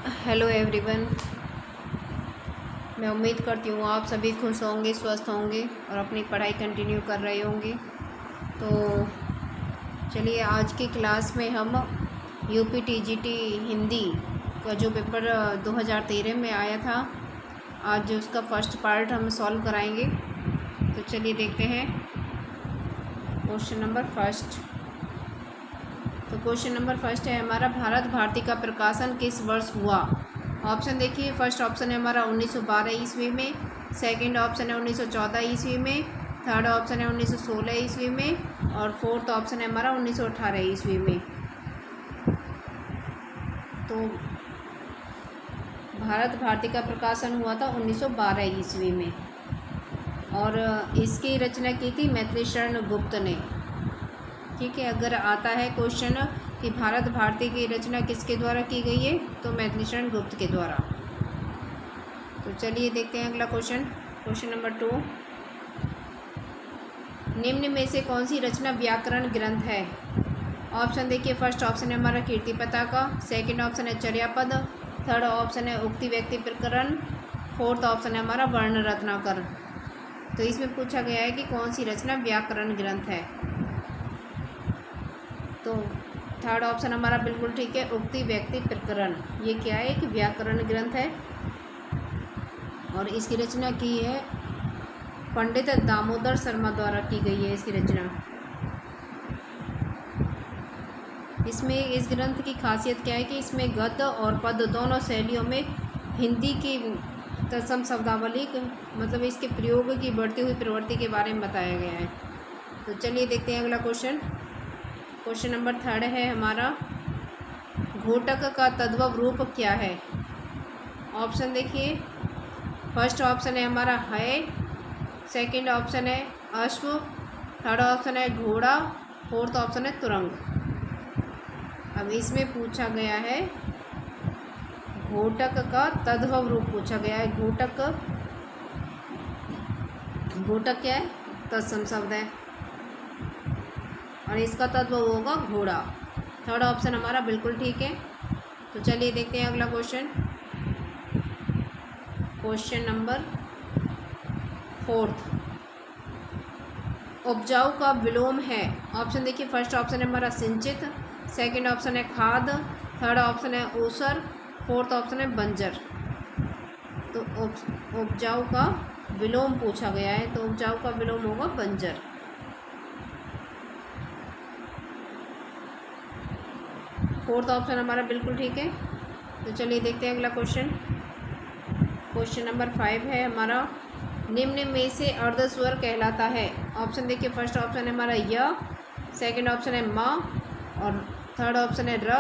Hello everyone. मैं उम्मीद करती हूँ आप सभी खुश होंगे, स्वस्थ होंगे और अपनी पढ़ाई कंटिन्यू कर रहे होंगे। तो चलिए आज की क्लास में हम यूपी टीजीटी हिंदी का जो पेपर 2013 में आया था, आज उसका फर्स्ट पार्ट हम सॉल्व कराएंगे। तो चलिए देखते हैं क्वेश्चन नंबर फर्स्ट। तो क्वेश्चन नंबर फर्स्ट है हमारा, भारत भारती का प्रकाशन किस वर्ष हुआ। ऑप्शन देखिए, फर्स्ट ऑप्शन है हमारा 1912 ईस्वी में, सेकंड ऑप्शन है 1914 ईस्वी में, थर्ड ऑप्शन है 1916 ईस्वी में और फोर्थ ऑप्शन है हमारा 1918 ईस्वी में। तो भारत भारती का प्रकाशन हुआ था 1912 ईस्वी में और इसकी रचना की थी मैथिली शरण गुप्त ने। ठीक है, अगर आता है क्वेश्चन कि भारत भारती की रचना किसके द्वारा की गई है, तो मैथिली शरण गुप्त के द्वारा। तो चलिए देखते हैं अगला क्वेश्चन। क्वेश्चन नंबर 2, निम्न में से कौन सी रचना व्याकरण ग्रंथ है। ऑप्शन देखिए, फर्स्ट ऑप्शन है हमारा कीर्ति पताका, सेकंड ऑप्शन है चर्यापद, थर्ड ऑप्शन है उक्ति व्यक्ति प्रकरण, फोर्थ ऑप्शन है हमारा वर्ण रत्नाकर। तो इसमें पूछा गया है कि कौन सी रचना व्याकरण ग्रंथ है। तो थर्ड ऑप्शन हमारा बिल्कुल ठीक है, उक्ति व्यक्ति प्रकरण। ये क्या है, कि व्याकरण ग्रंथ है और इसकी रचना की है पंडित दामोदर शर्मा द्वारा की गई है इसकी रचना। इसमें इस ग्रंथ की खासियत क्या है कि इसमें गद्य और पद्य दोनों शैलियों में हिंदी की तत्सम शब्दावली मतलब इसके प्रयोग की बढ़ती हुई प्रवृत्ति के बारे में बताया गया है। तो चलिए देखते हैं अगला क्वेश्चन। क्वेश्चन नंबर 3 है हमारा, घोटक का तद्भव रूप क्या है। ऑप्शन देखिए, फर्स्ट ऑप्शन है हमारा है, सेकंड ऑप्शन है अश्व, थर्ड ऑप्शन है घोड़ा, फोर्थ ऑप्शन है तुरंग। अब इसमें पूछा गया है घोटक का तद्भव रूप पूछा गया है। घोटक क्या है, तत्सम शब्द है और इसका तत्व होगा घोड़ा। थर्ड ऑप्शन हमारा बिल्कुल ठीक है। तो चलिए देखते हैं अगला क्वेश्चन। क्वेश्चन नंबर 4, उपजाऊ का विलोम है। ऑप्शन देखिए, फर्स्ट ऑप्शन है हमारा सिंचित, सेकंड ऑप्शन है खाद, थर्ड ऑप्शन है ऊसर, फोर्थ ऑप्शन है बंजर। तो उपजाऊ का विलोम पूछा गया है, तो उपजाऊ का विलोम होगा बंजर। फोर्थ ऑप्शन हमारा बिल्कुल ठीक है। तो चलिए देखते हैं अगला क्वेश्चन। क्वेश्चन नंबर 5 है हमारा, निम्न में से अर्धस्वर कहलाता है। ऑप्शन देखिए, फर्स्ट ऑप्शन है हमारा य, सेकंड ऑप्शन है म और थर्ड ऑप्शन है र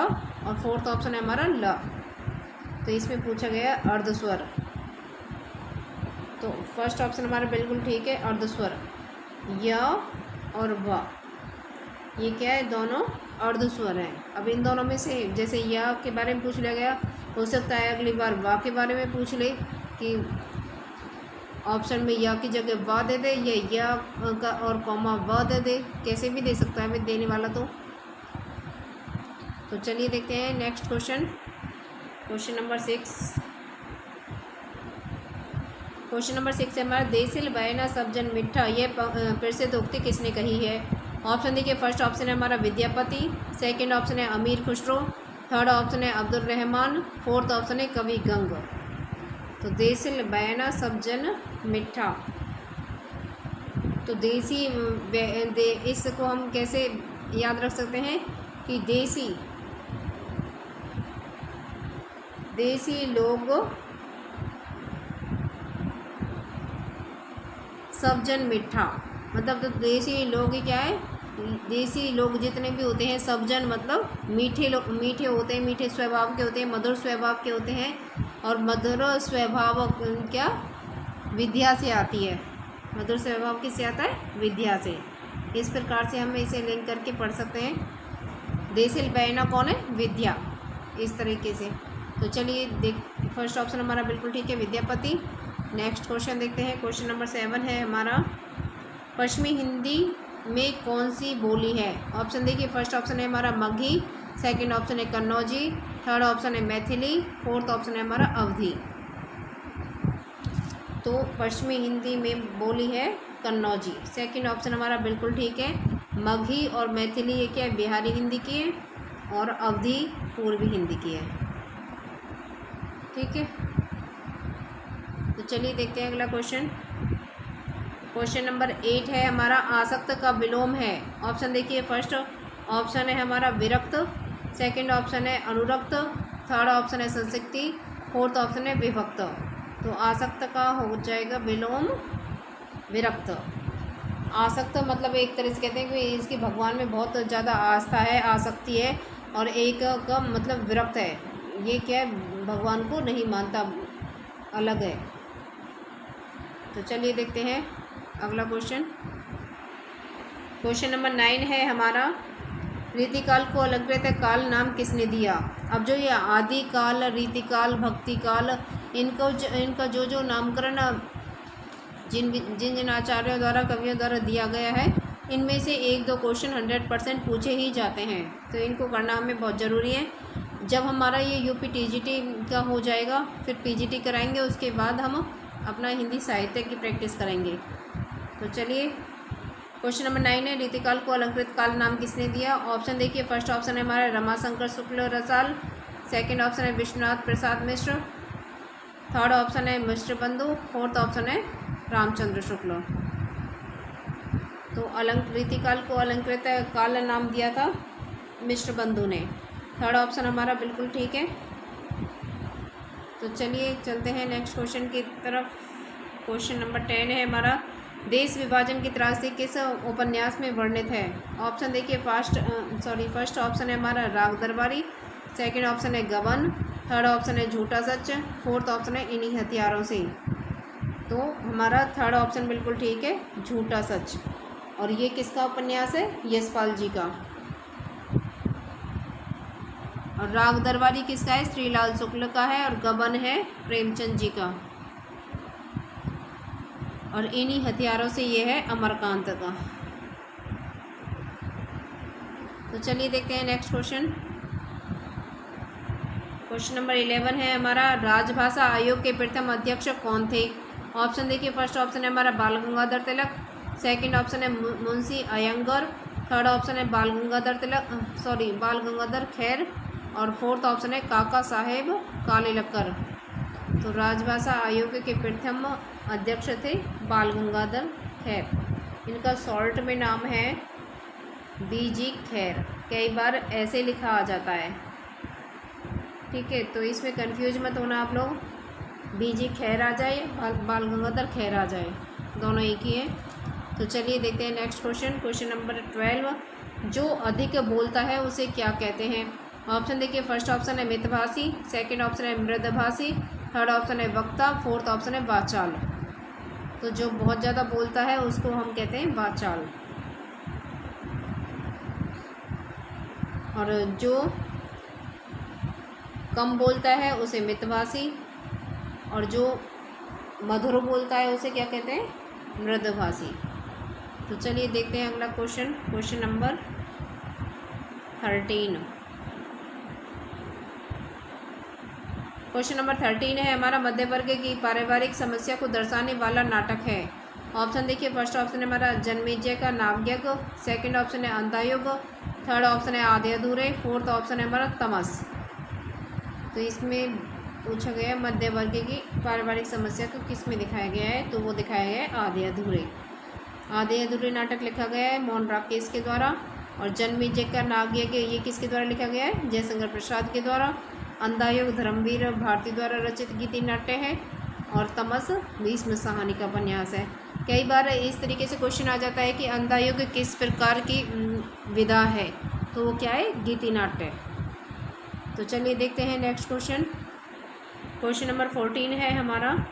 और फोर्थ ऑप्शन है हमारा ल। तो इसमें पूछा गया है अर्धस्वर। तो फर्स्ट ऑप्शन हमारा बिल्कुल ठीक है, अर्धस्वर य और व। ये क्या है, दोनों अर्धस्वर हैं। अब इन दोनों में से जैसे या के बारे में पूछ लिया गया, हो सकता है अगली बार वा के बारे में पूछ ले कि ऑप्शन में या की जगह वा दे दे या का और कॉमा व दे दे, कैसे भी दे सकता है देने वाला। तो चलिए देखते हैं next question. Question number 6। Question number 6 है हमारा, देसिल बयाना सब जन मिठा, ये प्रसिद्ध उक्ति किसने कही है। ऑप्शन देखिए, फर्स्ट ऑप्शन है हमारा विद्यापति, सेकंड ऑप्शन है अमीर खुसरो, थर्ड ऑप्शन है अब्दुल रहमान, फोर्थ ऑप्शन है कवि गंग। तो देसिल बयाना सब जन मिठा, तो इसको हम कैसे याद रख सकते हैं कि देसी लोग सब जन मिठा, मतलब तो देसी लोग ही क्या है, देसी लोग जितने भी होते हैं, सब जन मतलब मीठे होते हैं, मीठे स्वभाव के होते हैं, मधुर स्वभाव के होते हैं। और मधुर स्वभाव क्या विद्या से आती है, मधुर स्वभाव किससे आता है, विद्या से। इस प्रकार से हम इसे लिंक करके पढ़ सकते हैं। देसिल बयाना कौन है, विद्या, इस तरीके से। तो चलिए फर्स्ट ऑप्शन हमारा बिल्कुल ठीक है, विद्यापति। नेक्स्ट क्वेश्चन देखते हैं। क्वेश्चन नंबर 7 है हमारा, पश्चिमी हिंदी में कौन सी बोली है। ऑप्शन देखिए, फर्स्ट ऑप्शन है हमारा मगही, सेकंड ऑप्शन है कन्नौजी, थर्ड ऑप्शन है मैथिली, फोर्थ ऑप्शन है हमारा अवधी। तो पश्चिमी हिंदी में बोली है कन्नौजी। सेकंड ऑप्शन हमारा बिल्कुल ठीक है। मगही और मैथिली ये क्या है, बिहारी हिंदी की है, और अवधी पूर्वी हिंदी की है। ठीक है, तो चलिए देखते हैं अगला क्वेश्चन। क्वेश्चन नंबर 8 है हमारा, आसक्त का विलोम है। ऑप्शन देखिए, फर्स्ट ऑप्शन है हमारा विरक्त, सेकंड ऑप्शन है अनुरक्त, थर्ड ऑप्शन है संसिक्ति, फोर्थ ऑप्शन है विभक्त। तो आसक्त का हो जाएगा विलोम विरक्त। आसक्त मतलब एक तरह से कहते हैं कि इसकी भगवान में बहुत ज़्यादा आस्था है, आसक्ति है, और एक का मतलब विरक्त है, ये क्या है, भगवान को नहीं मानता, अलग है। तो चलिए देखते हैं अगला क्वेश्चन। क्वेश्चन नंबर 9 है हमारा, रीतिकाल को अलंकृत काल नाम किसने दिया। अब जो ये आदि काल, रीतिकाल, भक्ति काल, इनका जो नामकरण जिन जिन आचार्यों द्वारा, कवियों द्वारा दिया गया है, इनमें से 1-2 क्वेश्चन 100% पूछे ही जाते हैं, तो इनको करना हमें बहुत ज़रूरी है। जब हमारा ये यूपी टीजीटी का हो जाएगा, फिर पीजीटी कराएंगे, उसके बाद हम अपना हिंदी साहित्य की प्रैक्टिस करेंगे। तो चलिए, क्वेश्चन नंबर 9 है, रीतिकाल को अलंकृत काल नाम किसने दिया। ऑप्शन देखिए, फर्स्ट ऑप्शन है हमारा रमाशंकर शुक्ल रसाल, सेकंड ऑप्शन है विश्वनाथ प्रसाद मिश्र, थर्ड ऑप्शन है मिश्र बंधु, फोर्थ ऑप्शन है रामचंद्र शुक्ल। तो रीतिकाल को अलंकृत काल नाम दिया था मिश्र बंधु ने। थर्ड ऑप्शन हमारा बिल्कुल ठीक है। तो चलिए चलते हैं नेक्स्ट क्वेश्चन की तरफ। क्वेश्चन नंबर 10 है हमारा, देश विभाजन की त्रासदी किस उपन्यास में वर्णित है। ऑप्शन देखिए, फर्स्ट ऑप्शन है हमारा राग दरबारी, सेकंड ऑप्शन है गबन, थर्ड ऑप्शन है झूठा सच, फोर्थ ऑप्शन है इन्हीं हथियारों से। तो हमारा थर्ड ऑप्शन बिल्कुल ठीक है, झूठा सच। और ये किसका उपन्यास है, यशपाल जी का। और राग दरबारी किसका है, श्रीलाल शुक्ल का है, और गबन है प्रेमचंद जी का, और इन्हीं हथियारों से ये है अमरकांत का। तो चलिए देखते हैं नेक्स्ट क्वेश्चन। क्वेश्चन नंबर 11 है हमारा, राजभाषा आयोग के प्रथम अध्यक्ष कौन थे। ऑप्शन देखिए, फर्स्ट ऑप्शन है हमारा बाल गंगाधर तिलक, सेकंड ऑप्शन है मुंशी अयंगर, थर्ड ऑप्शन है बाल गंगाधर खैर, और फोर्थ ऑप्शन है काका साहेब कालेलकर। तो राजभाषा आयोग के प्रथम अध्यक्ष थे बाल गंगाधर खैर। इनका शॉर्ट में नाम है बीजी खैर, कई बार ऐसे लिखा आ जाता है। ठीक है, तो इसमें कंफ्यूज मत होना आप लोग, बीजी खैर आ जाए, बाल गंगाधर खैर आ जाए, दोनों एक ही हैं। तो चलिए देखते हैं नेक्स्ट क्वेश्चन। क्वेश्चन नंबर 12, जो अधिक बोलता है उसे क्या कहते हैं। ऑप्शन देखिए, फर्स्ट ऑप्शन है मितभाषी, सेकंड ऑप्शन है मृदभाषी, थर्ड ऑप्शन है वक्ता, फोर्थ ऑप्शन है वाचाल। तो जो बहुत ज़्यादा बोलता है उसको हम कहते हैं वाचाल, और जो कम बोलता है उसे मितभाषी, और जो मधुर बोलता है उसे क्या कहते हैं, मृदभाषी। तो चलिए देखते हैं अगला question. Question number 13। Question number 13 है हमारा, मध्य वर्ग की पारिवारिक समस्या को दर्शाने वाला नाटक है। ऑप्शन देखिए, फर्स्ट ऑप्शन है हमारा जन्मेजय का नागयज्ञ, सेकंड ऑप्शन है अंधायुग, थर्ड ऑप्शन है आधे अधूरे, फोर्थ ऑप्शन है हमारा तमस। तो इसमें पूछा गया है मध्य वर्ग की पारिवारिक समस्या को किस में दिखाया गया है, तो वो दिखाया गया है आधे अधूरे। आधे अधूरे नाटक लिखा गया है मोहन राकेश के द्वारा, और जन्मेजय का नागयज्ञ ये किसके द्वारा लिखा गया है, जयशंकर प्रसाद के द्वारा। अंधायुग धर्मवीर भारती द्वारा रचित गीति नाट्य है, और तमस भीष्म साहनी का उपन्यास है। कई बार इस तरीके से क्वेश्चन आ जाता है कि अंधायुग किस प्रकार की विधा है, तो वो क्या है, गीति नाट्य। तो चलिए देखते हैं नेक्स्ट क्वेश्चन। क्वेश्चन नंबर 14 है हमारा,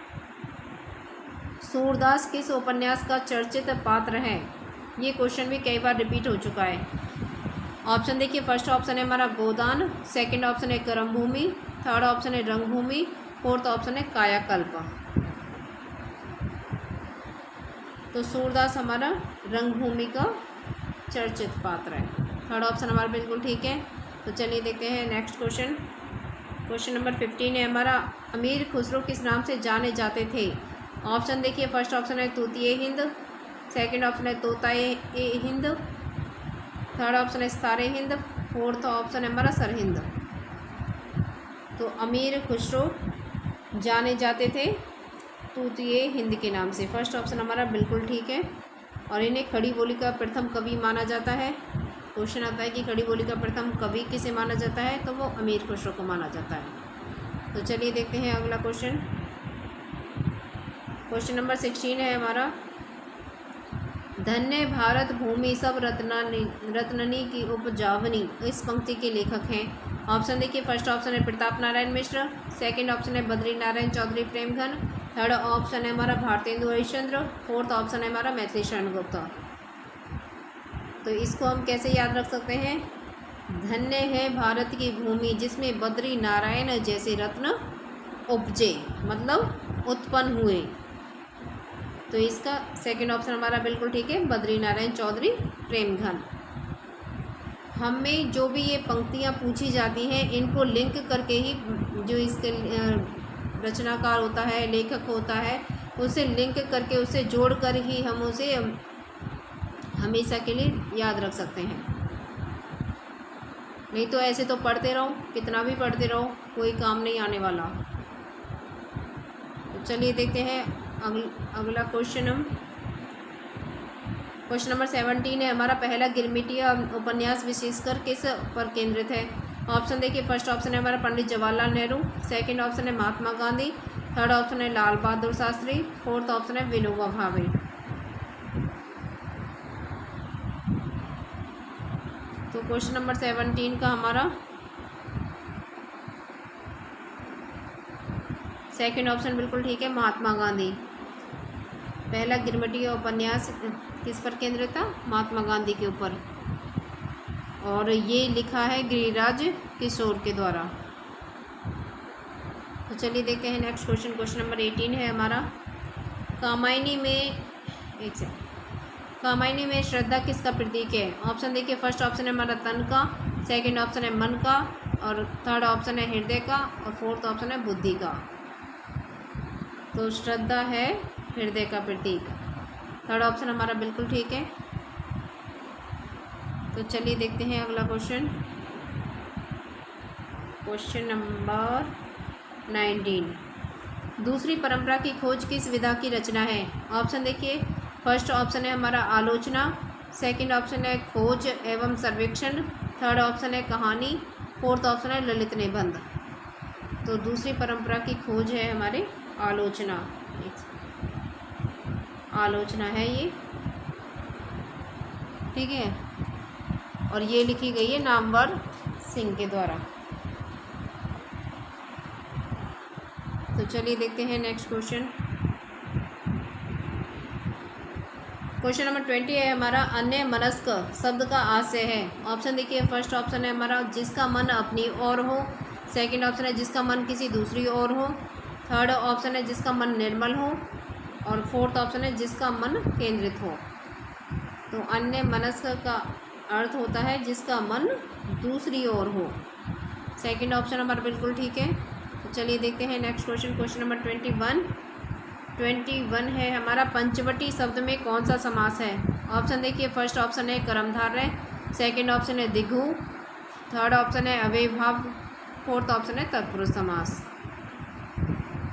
सूरदास किस उपन्यास का चर्चित पात्र है। ये क्वेश्चन भी कई बार रिपीट हो चुका है। ऑप्शन देखिए, फर्स्ट ऑप्शन है हमारा गोदान, सेकंड ऑप्शन है कर्मभूमि, थर्ड ऑप्शन है रंगभूमि, फोर्थ ऑप्शन है कायाकल्प। तो सूरदास हमारा रंगभूमि का चर्चित पात्र है। थर्ड ऑप्शन हमारा बिल्कुल ठीक है। तो चलिए देखते हैं नेक्स्ट क्वेश्चन। क्वेश्चन नंबर 15 है हमारा, अमीर खुसरो किस नाम से जाने जाते थे? ऑप्शन देखिए, फर्स्ट ऑप्शन है तूतिए हिंद, सेकंड ऑप्शन है तोताए हिंद, थर्ड ऑप्शन है सितारे हिंद, फोर्थ ऑप्शन है हमारा सरहिंद। तो अमीर खुसरो जाने जाते थे तूतिए हिंद के नाम से, फर्स्ट ऑप्शन हमारा बिल्कुल ठीक है। और इन्हें खड़ी बोली का प्रथम कवि माना जाता है। क्वेश्चन आता है कि खड़ी बोली का प्रथम कवि किसे माना जाता है, तो वो अमीर खुसरो को माना जाता है। तो चलिए देखते हैं अगला क्वेश्चन। क्वेश्चन नंबर 16 है हमारा, धन्य भारत भूमि सब रत्ननी की उपजावनी, इस पंक्ति के लेखक हैं। ऑप्शन देखिए, फर्स्ट ऑप्शन है प्रताप नारायण मिश्र, सेकंड ऑप्शन है बद्री नारायण चौधरी प्रेमघन, थर्ड ऑप्शन है हमारा भारतेंदु हरिश्चंद्र, फोर्थ ऑप्शन है हमारा मैथिली शरण गुप्ता। तो इसको हम कैसे याद रख सकते हैं? धन्य है भारत की भूमि जिसमें बद्री नारायण जैसे रत्न उपजे, मतलब उत्पन्न हुए। तो इसका सेकंड ऑप्शन हमारा बिल्कुल ठीक है, बद्री नारायण चौधरी प्रेमघन। हमें जो भी ये पंक्तियाँ पूछी जाती हैं, इनको लिंक करके ही जो इसके रचनाकार होता है, लेखक होता है, उसे लिंक करके, उसे जोड़ कर ही हम उसे हमेशा के लिए याद रख सकते हैं। नहीं तो ऐसे तो पढ़ते रहो, कितना भी पढ़ते रहो, कोई काम नहीं आने वाला। तो चलिए देखते हैं अगला क्वेश्चन। हम क्वेश्चन नंबर 17 है हमारा, पहला गिरमिटिया उपन्यास विशेषकर किस पर केंद्रित है? ऑप्शन देखिए, फर्स्ट ऑप्शन है हमारा पंडित जवाहरलाल नेहरू, सेकंड ऑप्शन है महात्मा गांधी, थर्ड ऑप्शन है लाल बहादुर शास्त्री, फोर्थ ऑप्शन है विनोबा भावे। तो क्वेश्चन नंबर 17 का हमारा सेकंड ऑप्शन बिल्कुल ठीक है, महात्मा गांधी। पहला गिरमिटिया उपन्यास किस पर केंद्रित था? महात्मा गांधी के ऊपर, और ये लिखा है गिरिराज किशोर के द्वारा। तो चलिए देखते हैं नेक्स्ट क्वेश्चन। क्वेश्चन नंबर 18 है हमारा, कामायनी में श्रद्धा किसका प्रतीक है? ऑप्शन देखिए, फर्स्ट ऑप्शन है हमारा तन का, सेकंड ऑप्शन है मन का, और थर्ड ऑप्शन है हृदय का, और फोर्थ ऑप्शन है बुद्धि का। तो श्रद्धा है हृदय का प्रतीक, थर्ड ऑप्शन हमारा बिल्कुल ठीक है। तो चलिए देखते हैं अगला क्वेश्चन। क्वेश्चन नंबर 19, दूसरी परंपरा की खोज किस विधा की रचना है? ऑप्शन देखिए, फर्स्ट ऑप्शन है हमारा आलोचना, सेकंड ऑप्शन है खोज एवं सर्वेक्षण, थर्ड ऑप्शन है कहानी, फोर्थ ऑप्शन है ललित निबंध। तो दूसरी परंपरा की खोज है हमारे आलोचना, आलोचना है ये, ठीक है, और ये लिखी गई है नामवर सिंह के द्वारा। तो चलिए देखते हैं नेक्स्ट क्वेश्चन। क्वेश्चन नंबर 20 है हमारा, अन्य मनस्क शब्द का आशय है। ऑप्शन देखिए, फर्स्ट ऑप्शन है हमारा जिसका मन अपनी ओर हो, सेकंड ऑप्शन है जिसका मन किसी दूसरी ओर हो, थर्ड ऑप्शन है जिसका मन निर्मल हो, और फोर्थ ऑप्शन है जिसका मन केंद्रित हो। तो अन्य मनस्क का अर्थ होता है जिसका मन दूसरी ओर हो, सेकंड ऑप्शन हमारा बिल्कुल ठीक है। तो चलिए देखते हैं नेक्स्ट क्वेश्चन। क्वेश्चन नंबर 21 है हमारा, पंचवटी शब्द में कौन सा समास है? ऑप्शन देखिए, फर्स्ट ऑप्शन है कर्मधारय, सेकंड ऑप्शन है दिघु, थर्ड ऑप्शन है अव्ययभाव, फोर्थ ऑप्शन है तत्पुरुष समास।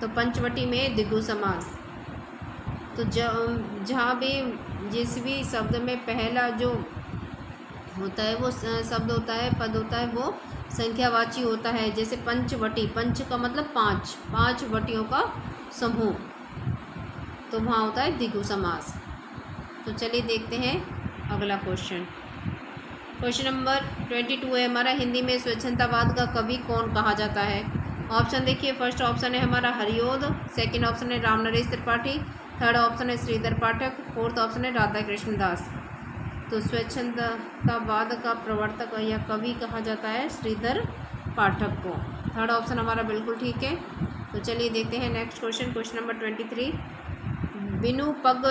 तो पंचवटी में दिघु समास। तो जहाँ भी जिस भी शब्द में पहला जो होता है वो शब्द होता है, पद होता है, वो संख्यावाची होता है। जैसे पंचवटी, पंच का मतलब पाँच वटियों का समूह, तो वहाँ होता है द्विगु समास। तो चलिए देखते हैं अगला क्वेश्चन। क्वेश्चन नंबर 22 है हमारा, हिंदी में स्वच्छंदतावाद का कवि कौन कहा जाता है? ऑप्शन देखिए, फर्स्ट ऑप्शन है हमारा हरिओद, सेकंड ऑप्शन है रामनरेश त्रिपाठी, थर्ड ऑप्शन है श्रीधर पाठक, फोर्थ ऑप्शन है राधा कृष्ण दास। तो स्वच्छंदतावाद का प्रवर्तक या कवि कहा जाता है श्रीधर पाठक को, थर्ड ऑप्शन हमारा बिल्कुल ठीक है। तो चलिए देखते हैं नेक्स्ट क्वेश्चन। क्वेश्चन नंबर 23, बिनु पग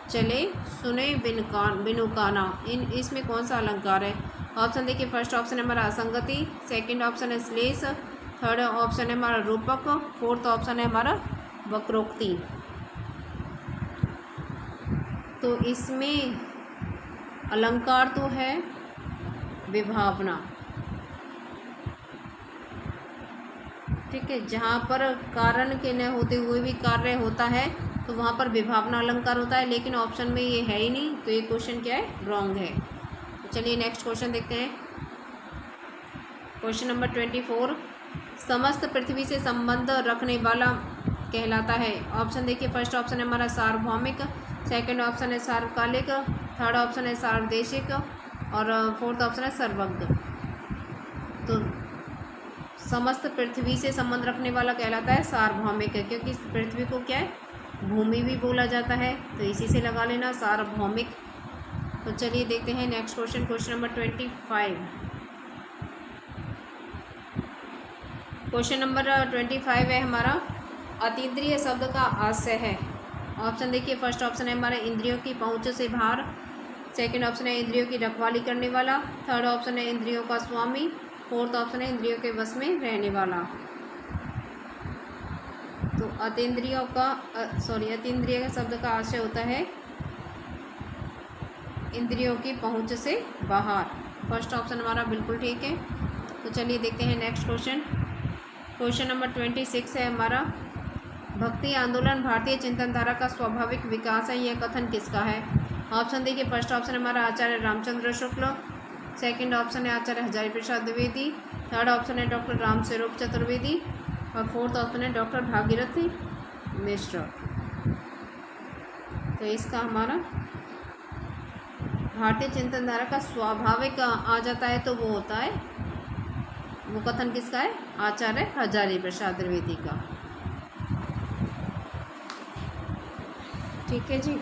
चले सुने बिनु काना, इसमें कौन सा अलंकार है? ऑप्शन देखिए, फर्स्ट ऑप्शन है हमारा असंगति, सेकंड ऑप्शन है श्लेष, थर्ड ऑप्शन है हमारा रूपक, फोर्थ ऑप्शन है हमारा वक्रोक्ति। तो इसमें अलंकार तो है विभावना, ठीक है। जहाँ पर कारण के न होते हुए भी कार्य होता है तो वहाँ पर विभावना अलंकार होता है, लेकिन ऑप्शन में ये है ही नहीं, तो ये क्वेश्चन क्या है, रॉन्ग है। तो चलिए नेक्स्ट क्वेश्चन देखते हैं। क्वेश्चन नंबर 24, समस्त पृथ्वी से संबंध रखने वाला कहलाता है। ऑप्शन देखिए, फर्स्ट ऑप्शन है हमारा सार्वभौमिक, सेकंड ऑप्शन है सार्वकालिक, थर्ड ऑप्शन है सार्वदेशिक और फोर्थ ऑप्शन है सर्वज्ञ। तो समस्त पृथ्वी से संबंध रखने वाला कहलाता है सार्वभौमिक, क्योंकि पृथ्वी को क्या है, भूमि भी बोला जाता है, तो इसी से लगा लेना सार्वभौमिक। तो चलिए देखते हैं next question, question number 25। Question number 25 है हमारा, अतीन्द्रिय शब्द का आशय है। ऑप्शन देखिए, फर्स्ट ऑप्शन है हमारा इंद्रियों की पहुंच से बाहर, सेकंड ऑप्शन है इंद्रियों की रखवाली करने वाला, थर्ड ऑप्शन है इंद्रियों का स्वामी, फोर्थ ऑप्शन है इंद्रियों के वश में रहने वाला। तो अतीन्द्रियों का अतीन्द्रिय शब्द का आशय होता है इंद्रियों की पहुंच से बाहर। फर्स्ट ऑप्शन हमारा बिल्कुल ठीक है। तो चलिए देखते हैं नेक्स्ट क्वेश्चन, क्वेश्चन नंबर 26 है हमारा, भक्ति आंदोलन भारतीय चिंतन धारा का स्वाभाविक विकास है, यह कथन किसका है। ऑप्शन देखिए, फर्स्ट ऑप्शन हमारा आचार्य रामचंद्र शुक्ल, सेकंड ऑप्शन है आचार्य हजारी प्रसाद द्विवेदी, थर्ड ऑप्शन है डॉक्टर राम स्वरूप चतुर्वेदी और फोर्थ ऑप्शन है डॉक्टर भागीरथी मिश्र। तो इसका हमारा भारतीय चिंतन धारा का स्वाभाविक आ जाता है, तो वो होता है, वो कथन किसका है, आचार्य हजारी प्रसाद द्विवेदी का। ठीक है जी।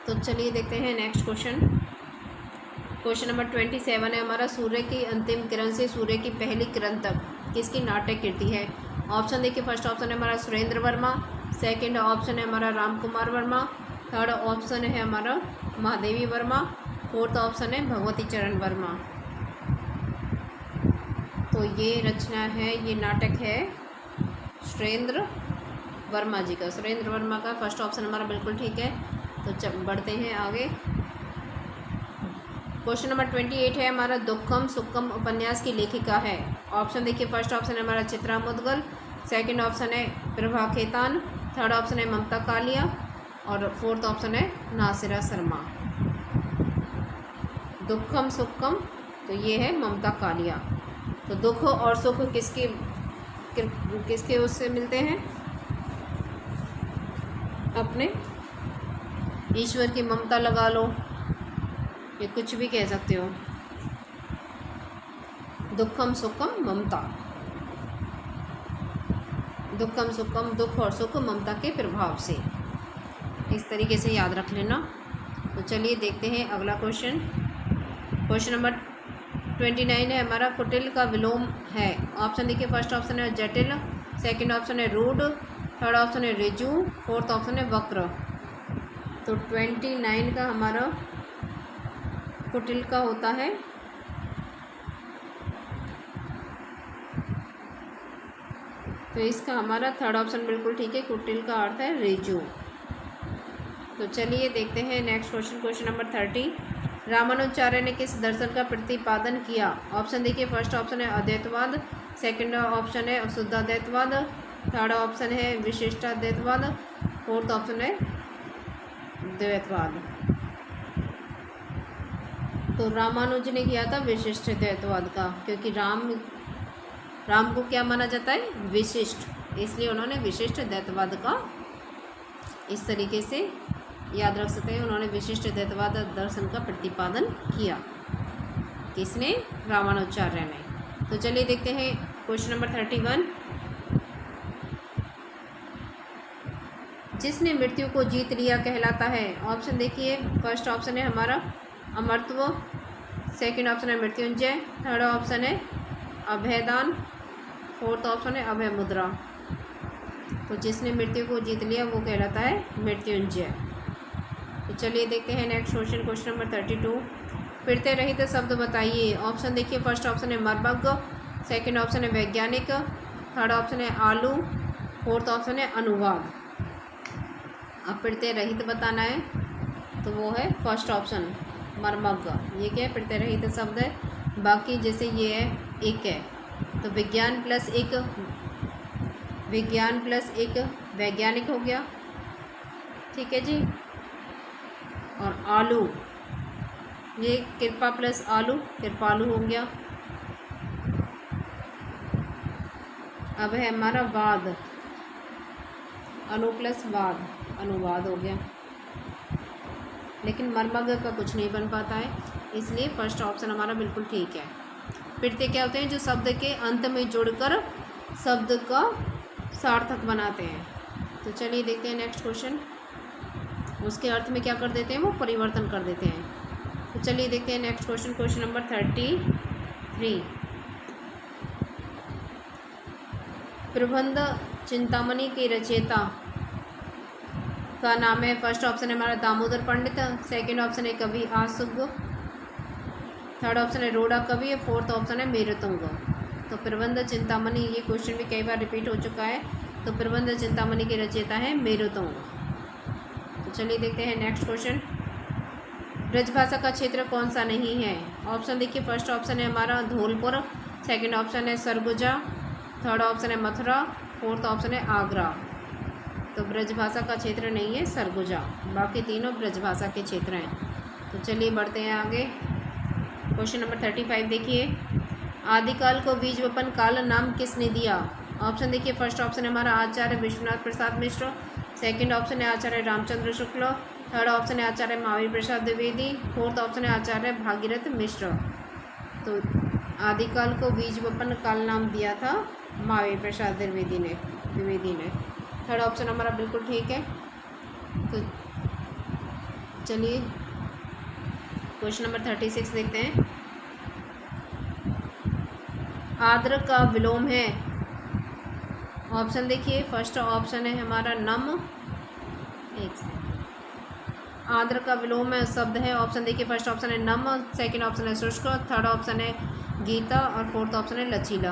तो चलिए देखते हैं नेक्स्ट क्वेश्चन, क्वेश्चन नंबर 27 है हमारा, सूर्य की अंतिम किरण से सूर्य की पहली किरण तक किसकी नाट्य कीर्ति है। ऑप्शन देखिए, फर्स्ट ऑप्शन है हमारा सुरेंद्र वर्मा, सेकंड ऑप्शन है हमारा राम कुमार वर्मा, थर्ड ऑप्शन है हमारा महादेवी वर्मा, फोर्थ ऑप्शन है भगवती चरण वर्मा। तो ये रचना है, ये नाटक है सुरेंद्र वर्मा जी का, सुरेंद्र वर्मा का। फर्स्ट ऑप्शन हमारा बिल्कुल ठीक है। तो बढ़ते हैं आगे। क्वेश्चन नंबर 28 है हमारा, दुखम सुखम उपन्यास की लेखिका है। ऑप्शन देखिए, फर्स्ट ऑप्शन है हमारा चित्रा मुदगल, सेकंड ऑप्शन है प्रभा खेतान, थर्ड ऑप्शन है ममता कालिया और फोर्थ ऑप्शन है नासिरा शर्मा। दुखम सुखम, तो ये है ममता कालिया। तो दुख और सुख किसके उससे मिलते हैं, अपने ईश्वर की ममता लगा लो, ये कुछ भी कह सकते हो। दुखम सुखम ममता, दुखम सुखम, दुख और सुख ममता के प्रभाव से, इस तरीके से याद रख लेना। तो चलिए देखते हैं अगला क्वेश्चन, क्वेश्चन नंबर 29 है हमारा, कुटिल का विलोम है। ऑप्शन देखिए, फर्स्ट ऑप्शन है जटिल, सेकंड ऑप्शन है रूढ़, थर्ड ऑप्शन है ऋजु, फोर्थ ऑप्शन है वक्र। तो 29 का हमारा कुटिल का होता है तो इसका हमारा थर्ड ऑप्शन बिल्कुल ठीक है, कुटिल का अर्थ है ऋजु। तो चलिए देखते हैं next question, question number 30, Ramanujacharya ने किस दर्शन का प्रतिपादन किया। ऑप्शन देखिए, फर्स्ट ऑप्शन है अद्वैतवाद, सेकंड ऑप्शन है शुद्धाद्वैतवाद, थर्ड ऑप्शन है विशिष्टाद्वैतवाद, फोर्थ ऑप्शन है द्वैतवाद। तो रामानुज ने किया था विशिष्ट द्वैतवाद का, क्योंकि राम को क्या माना जाता है, विशिष्ट, इसलिए उन्होंने विशिष्ट द्वैतवाद का, इस तरीके से याद रख सकते हैं, उन्होंने विशिष्ट द्वैतवाद दर्शन का प्रतिपादन किया। किसने, रामानुजाचार्य ने। तो चलिए देखते हैं क्वेश्चन नंबर 31, जिसने मृत्यु को जीत लिया कहलाता है। ऑप्शन देखिए, फर्स्ट ऑप्शन है हमारा अमरत्व, सेकंड ऑप्शन है मृत्युंजय, थर्ड ऑप्शन है अभयदान, फोर्थ ऑप्शन है अभय मुद्रा। तो जिसने मृत्यु को जीत लिया वो कहलाता है मृत्युंजय। तो चलिए देखते हैं नेक्स्ट क्वेश्चन नंबर 32। फिरते रहित शब्द बताइए। ऑप्शन देखिए, फर्स्ट ऑप्शन है मर्मज्ञ, सेकंड ऑप्शन है वैज्ञानिक, थर्ड ऑप्शन है आलू, फोर्थ ऑप्शन है अनुवाद। अब फिरते रहित बताना है तो वो है फर्स्ट ऑप्शन मर्मज्ञ। ये क्या है, फिरते रहित शब्द है। बाकी जैसे ये है एक है तो विज्ञान प्लस एक वैज्ञानिक हो गया, ठीक है जी। और आलू, ये कृपा प्लस आलू कृपालू हो गया। अब है हमारा वाद, अनु प्लस वाद अनुवाद हो गया। लेकिन मर्मज्ञ का कुछ नहीं बन पाता है, इसलिए फर्स्ट ऑप्शन हमारा बिल्कुल ठीक है। फिरते क्या होते हैं, जो शब्द के अंत में जुड़कर शब्द का सार्थक बनाते हैं। तो चलिए देखते हैं नेक्स्ट क्वेश्चन। उसके अर्थ में क्या कर देते हैं, वो परिवर्तन कर देते हैं। तो चलिए देखते हैं नेक्स्ट क्वेश्चन नंबर 33। प्रबंध चिंतामणि के रचयिता का नाम है। फर्स्ट ऑप्शन है हमारा दामोदर पंडित, सेकंड ऑप्शन है कवि आसुग, थर्ड ऑप्शन है रोड़ा कवि, फोर्थ ऑप्शन है मेरुतुंग। तो प्रबंध चिंतामणि, ये क्वेश्चन भी कई बार रिपीट हो चुका है। तो प्रबंध चिंतामणि के रचयिता है मेरुतुंग। तो चलिए देखते हैं नेक्स्ट क्वेश्चन। ब्रजभाषा का क्षेत्र कौन सा नहीं है। ऑप्शन देखिए, फर्स्ट ऑप्शन है हमारा धौलपुर, सेकंड ऑप्शन है सरगुजा, थर्ड ऑप्शन है मथुरा, फोर्थ ऑप्शन है आगरा। तो ब्रजभाषा का क्षेत्र नहीं है सरगुजा, बाकी तीनों ब्रजभाषा के क्षेत्र हैं। तो चलिए बढ़ते हैं आगे। क्वेश्चन नंबर 35 देखिए, आदिकाल को बीज वपन काल नाम किसने दिया। ऑप्शन देखिए, फर्स्ट ऑप्शन है हमारा आचार्य विश्वनाथ प्रसाद मिश्र, सेकंड ऑप्शन है आचार्य रामचंद्र शुक्ल, थर्ड ऑप्शन है आचार्य महावीर प्रसाद द्विवेदी, फोर्थ ऑप्शन है आचार्य भागीरथ मिश्र। तो आदिकाल को बीज वपन काल नाम दिया था महावीर प्रसाद द्विवेदी ने। थर्ड ऑप्शन हमारा बिल्कुल ठीक है। तो चलिए क्वेश्चन नंबर 36 देखते हैं। आर्द्र का विलोम है। ऑप्शन देखिए, फर्स्ट ऑप्शन है हमारा नम, आर्द्र का विलोम है शब्द है। ऑप्शन देखिए, फर्स्ट ऑप्शन है नम, सेकंड ऑप्शन है शुष्क, थर्ड ऑप्शन है गीता और फोर्थ ऑप्शन है लचीला।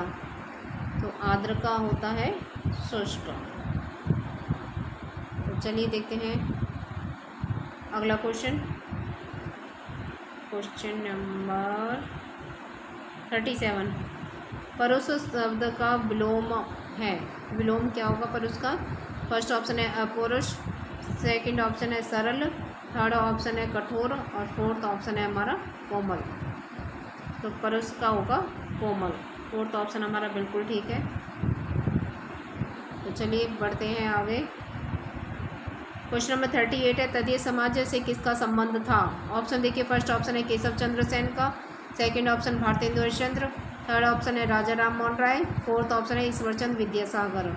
तो आर्द्र का होता है शुष्क। तो चलिए देखते हैं अगला क्वेश्चन नंबर 37। परुष शब्द का विलोम है। विलोम क्या होगा परुष का। फर्स्ट ऑप्शन है अपौरुष, सेकंड ऑप्शन है सरल, थर्ड ऑप्शन है कठोर और फोर्थ ऑप्शन है हमारा कोमल। तो परुष का होगा कोमल, फोर्थ ऑप्शन हमारा बिल्कुल ठीक है। तो चलिए बढ़ते हैं आगे। क्वेश्चन नंबर 38 है, तदीय समाज से किसका संबंध था। ऑप्शन देखिए, फर्स्ट ऑप्शन है केशव चंद्र सेन का, second option Bharatendu Harishchandra, third option है राजा राम मोहन राय, फोर्थ ऑप्शन है ईश्वरचंद विद्यासागर।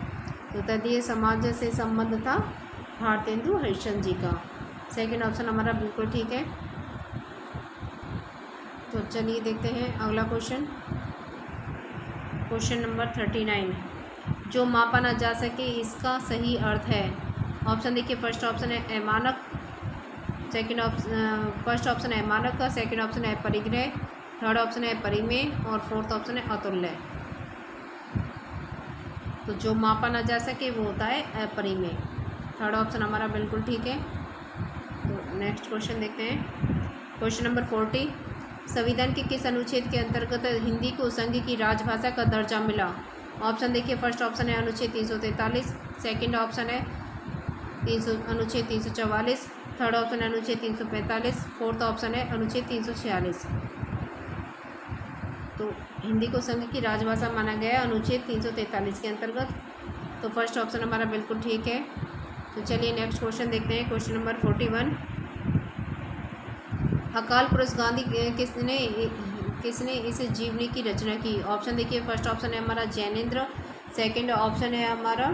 तो तदीय समाज से संबंध था भारतेंदु हरिश्चंद्र जी का। सेकंड ऑप्शन हमारा बिल्कुल ठीक है। तो चलिए देखते हैं अगला क्वेश्चन नंबर 39। जो मापा ना जा सके इसका सही अर्थ है। ऑप्शन देखिए, फर्स्ट ऑप्शन है अमानक, फर्स्ट ऑप्शन है अमानक का, सेकंड ऑप्शन है परिग्रह, थर्ड ऑप्शन है परिमेय और फोर्थ ऑप्शन है अतुल्य। तो जो मापा ना जा सके वो होता है अपरिमेय। थर्ड ऑप्शन हमारा बिल्कुल ठीक है। तो नेक्स्ट क्वेश्चन देखते हैं। Question number 40। संविधान के किस अनुच्छेद के अंतर्गत हिंदी को संघ की राजभाषा का दर्जा मिला। ऑप्शन देखिए, फर्स्ट ऑप्शन है अनुच्छेद 343, सेकंड ऑप्शन है अनुच्छेद 344, थर्ड ऑप्शन है अनुच्छेद 345, फोर्थ ऑप्शन है अनुच्छेद 346। तो हिंदी को संघ की राजभाषा माना गया अनुच्छेद 343 के अंतर्गत। तो फर्स्ट ऑप्शन हमारा बिल्कुल ठीक है। तो चलिए नेक्स्ट क्वेश्चन देखते हैं। Question number 41। अकाल पुरुष गांधी किसने इस जीवनी की रचना की। ऑप्शन देखिए, फर्स्ट ऑप्शन है हमारा जैनेंद्र, सेकंड ऑप्शन है हमारा